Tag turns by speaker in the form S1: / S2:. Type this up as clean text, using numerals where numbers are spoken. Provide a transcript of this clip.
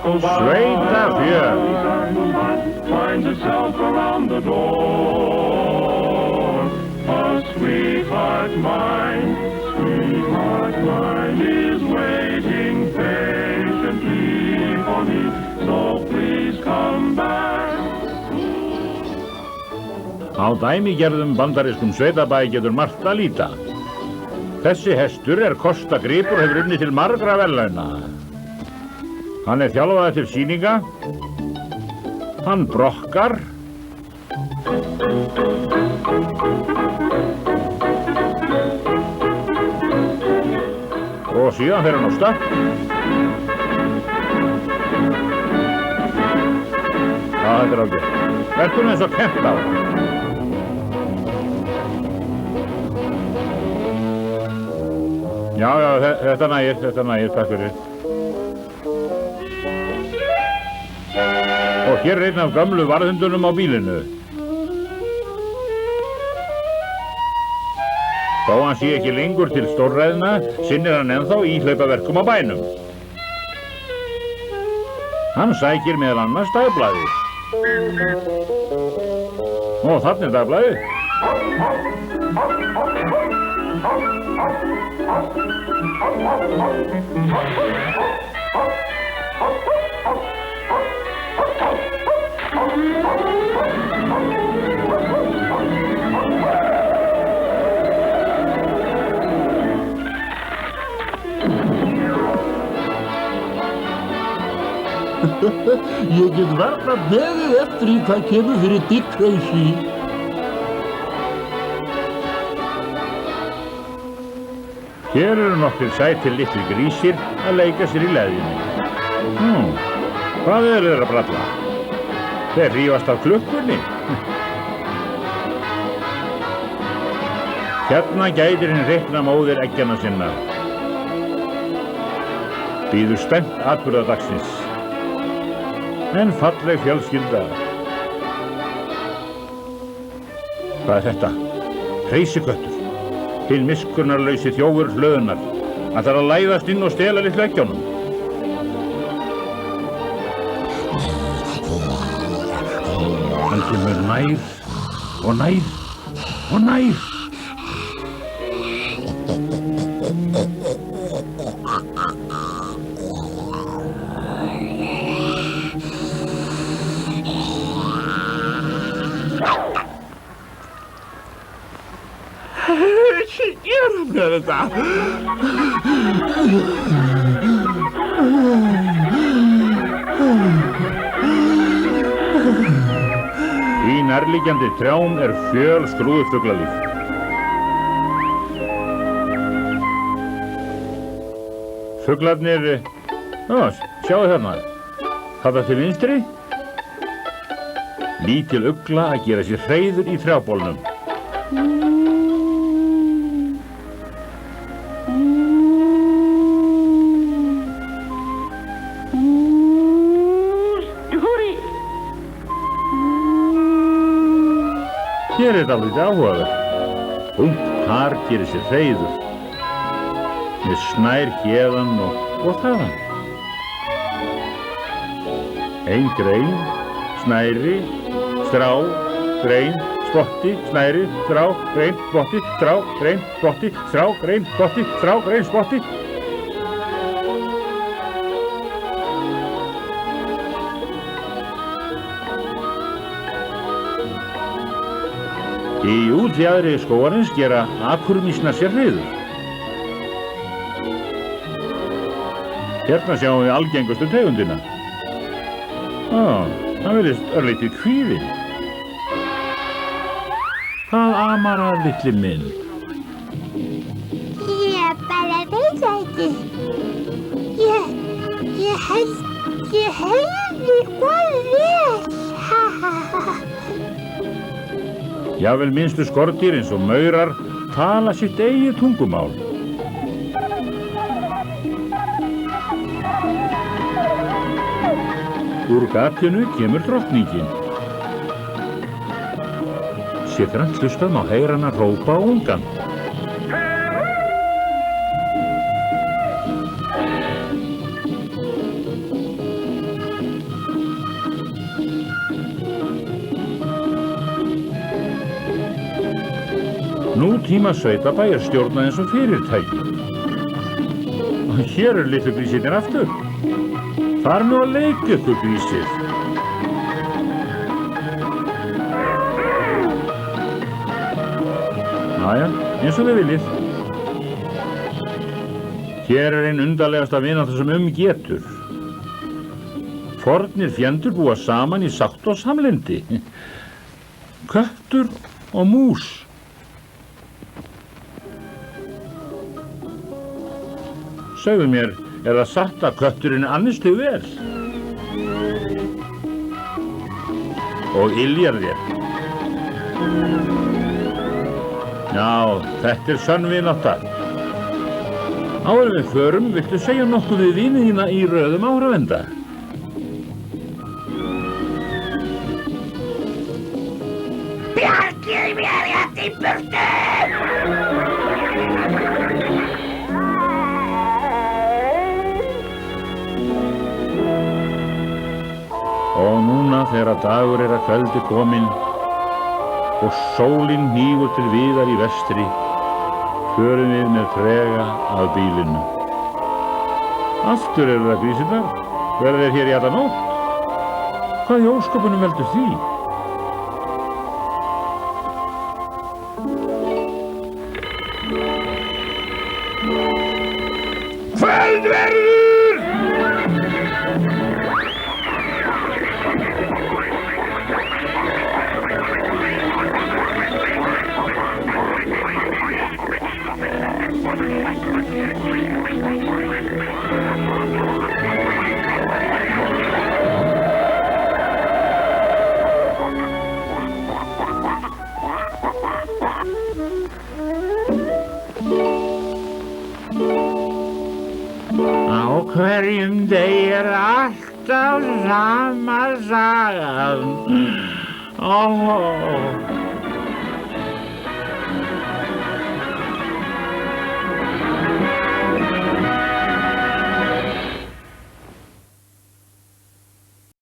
S1: Sveitafjör.
S2: Finds itself around the door. A sweetheart mine is waiting patiently for me. So please come back.
S1: Á dæmigerðum bandarískum sveitabæ getur margt að líta. Þessi hestur kostagripur og hefur unnið til margra verðlauna. Hann þjálfaður til sýninga. Hann brokkar. Og síðan fer hann á stökk. Já, þetta ágætt. Vertu eins og kent á. Já, þetta nægir, takk fyrir. Og hér einn af gömlu varðhundunum á bílinu. Þó hann sé ekki lengur til stórræðna, sinnir hann ennþá íhlaupaverkum á bænum. Hann sækir meðal annars dagblaðið. Og þarna dagblaðið.
S3: Ég get varla beðið eftir í hvað kemur fyrir Dick Tracy.
S1: Hér eru nokkrir sætir litlir grísir að leika sér í leðjunni. Hvað eru þeir að bralla? Þeir rífast af klukkunni. Hérna gætir hinn reikna móðir eggjana sinna. Bíður spennt atburða dagsins. En falleg fjölskylda. Hvað er þetta? Hreysiköttur. Hinn miskunnarlausi þjófur hlöðunar. Hann þarf að læðast inn og stela litlu eggjunum. Hann kemur nær og nær og nær.
S3: Þetta.
S1: Í nærliggjandi trjám fjöl skrúðfuglalíf. Fuglarnir, sjáu þarna. Þarna til vinstri. Lítil ugla að gera sér hreiður í trjábólnum. Hér dálítið áhugavert. Ungt par gerir sér hreiður. Með snær héðan og þaðan. Ein grein, snæri, strá, grein, spotti, snæri, strá, grein, spotti, strá, grein, spotti, strá, grein, spotti, strá, grein, spotti. Í útjaðri skógarins gera akurmísnar sér hreiður. Hérna sjáum við algengustu tegundina. Hann virðist örlítið kvíðinn. Hvað amar að litli minn?
S4: Ég bara veit það ekki. Ég heyrði hvað vel.
S1: Jafnvel minnstu skordýr eins og maurar tala sitt eigið tungumál. Úr gatinu kemur drottningin. Sé grannt hlustað má heyra hana hrópa á ungan. Nútíma sveitabæ stjórnað eins og fyrirtæki. Og hér litlu grísirnir aftur. Far nú að leika ykkur, grísir. Jæja, eins og þið viljið. Hér ein undarlegasta vinátta sem getur. Fornir fjændur búa saman í sátt og samlyndi. Köttur og mús. Segðu mér, það satt að kötturinn annist þig vel? Og yljar þér? Já, þetta sönn vinátta. Áður við förum, viltu segja nokkuð við vini þína í röðum áhrifenda?
S4: Bjargið mér í burtu!
S1: Og núna þegar dagur að kveldi kominn og sólin hnígur til viðar í vestri, förum við með trega að bílinu. Aftur það grísirnar, verða þeir hér í alla nótt. Hvað í ósköpunum veldur því? Kvöldverður! Á hverjum degi alltaf sama sagan.